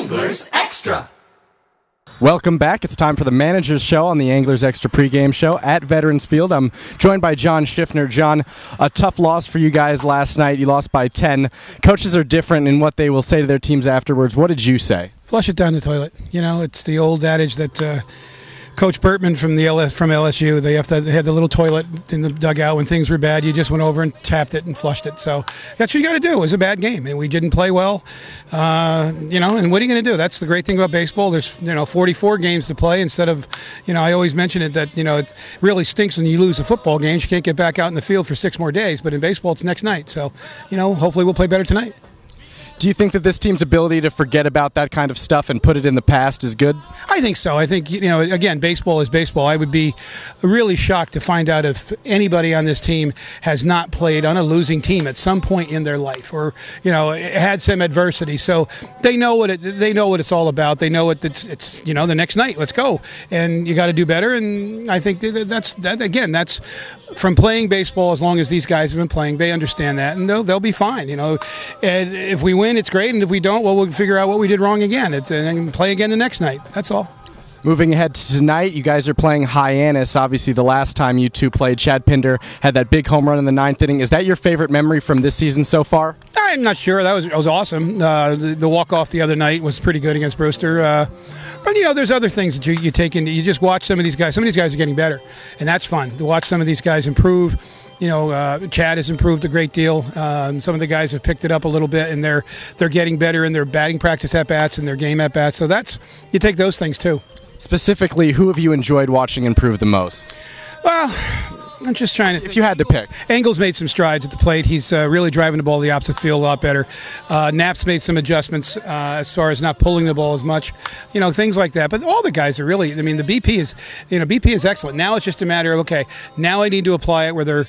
Anglers Extra. Welcome back. It's time for the Manager's Show on the Anglers Extra pregame show at Veterans Field. I'm joined by John Schiffner. John, a tough loss for you guys last night. You lost by 10. Coaches are different in what they will say to their teams afterwards. What did you say? Flush it down the toilet. You know, it's the old adage that Coach Bertman from LSU, they have the little toilet in the dugout when things were bad. You just went over and tapped it and flushed it. So that's what you got to do. It was a bad game, and we didn't play well. And what are you going to do? That's the great thing about baseball. There's 44 games to play instead of, I always mention it that it really stinks when you lose a football game. You can't get back out in the field for 6 more days. But in baseball, it's next night. So hopefully we'll play better tonight. Do you think that this team's ability to forget about that kind of stuff and put it in the past is good? I think so. I think, again, baseball is baseball. I would be really shocked to find out if anybody on this team has not played on a losing team at some point in their life or, had some adversity. So they know what it's all about. They know it's the next night. Let's go. And you got to do better. And I think that's from playing baseball as long as these guys have been playing. They understand that, and they'll be fine. And if we win, it's great, and if we don't, well, we'll figure out what we did wrong again and play again the next night. That's all. Moving ahead to tonight, you guys are playing Hyannis. Obviously, the last time you two played, Chad Pinder had that big home run in the 9th inning. Is that your favorite memory from this season so far? I'm not sure. That was awesome. The walk-off the other night was pretty good against Brewster. But, there's other things that you take into. You just watch some of these guys. Some of these guys are getting better, and that's fun to watch some of these guys improve. Chad has improved a great deal. Some of the guys have picked it up a little bit, and they're getting better in their batting practice at-bats and their game at-bats. So you take those things, too. Specifically, who have you enjoyed watching improve the most? Well, I'm just trying to... If you had to pick. Engel's made some strides at the plate. He's really driving the ball to the opposite field a lot better. Knapp's made some adjustments as far as not pulling the ball as much. Things like that. But all the guys are really... the BP is excellent. Now it's just a matter of, okay, now I need to apply it where they're...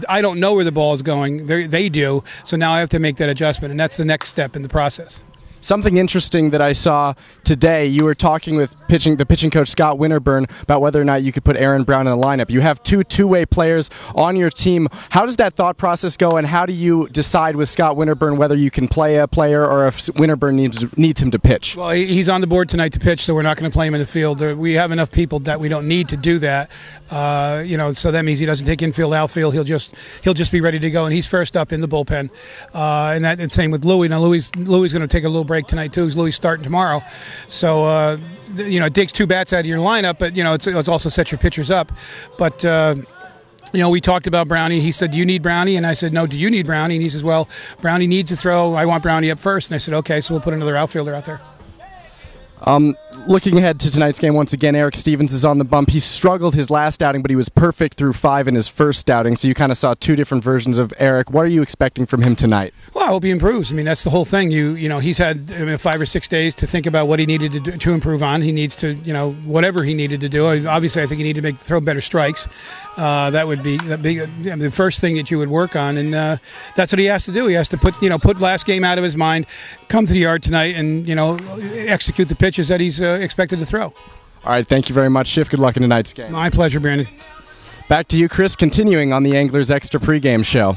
I don't know where the ball is going. They do. So now I have to make that adjustment, and that's the next step in the process. Something interesting that I saw today, you were talking with the pitching coach Scott Winterburn about whether or not you could put Aaron Brown in the lineup. You have two-way players on your team. How does that thought process go, and how do you decide with Scott Winterburn whether you can play a player or if Winterburn needs him to pitch? Well, he's on the board tonight to pitch, so we're not going to play him in the field. We have enough people that we don't need to do that. So that means he doesn't take infield, outfield. He'll just be ready to go, and he's first up in the bullpen. And same with Louis. Now Louis going to take a little break tonight too. Louis starting tomorrow, so it takes 2 bats out of your lineup, but it's also set your pitchers up. But we talked about Brownie. He said, "Do you need Brownie?" And I said, "No. Do you need Brownie?" And he says, "Well, Brownie needs to throw. I want Brownie up first." And I said, "Okay, so we'll put another outfielder out there." Looking ahead to tonight's game, once again, Eric Stevens is on the bump. He struggled his last outing, but he was perfect through 5 in his first outing, so you kind of saw 2 different versions of Eric. What are you expecting from him tonight? Well, I hope he improves. That's the whole thing. He's had 5 or 6 days to think about what he needed to improve on. He needs to, whatever he needed to do. Obviously, I think he needed to throw better strikes. That would be the first thing that you would work on, and that's what he has to do. He has to put last game out of his mind, come to the yard tonight, and execute the pitches that he's expected to throw. All right, thank you very much, Schiff. Good luck in tonight's game. My pleasure, Brandon. Back to you, Chris, continuing on the Anglers Extra pregame show.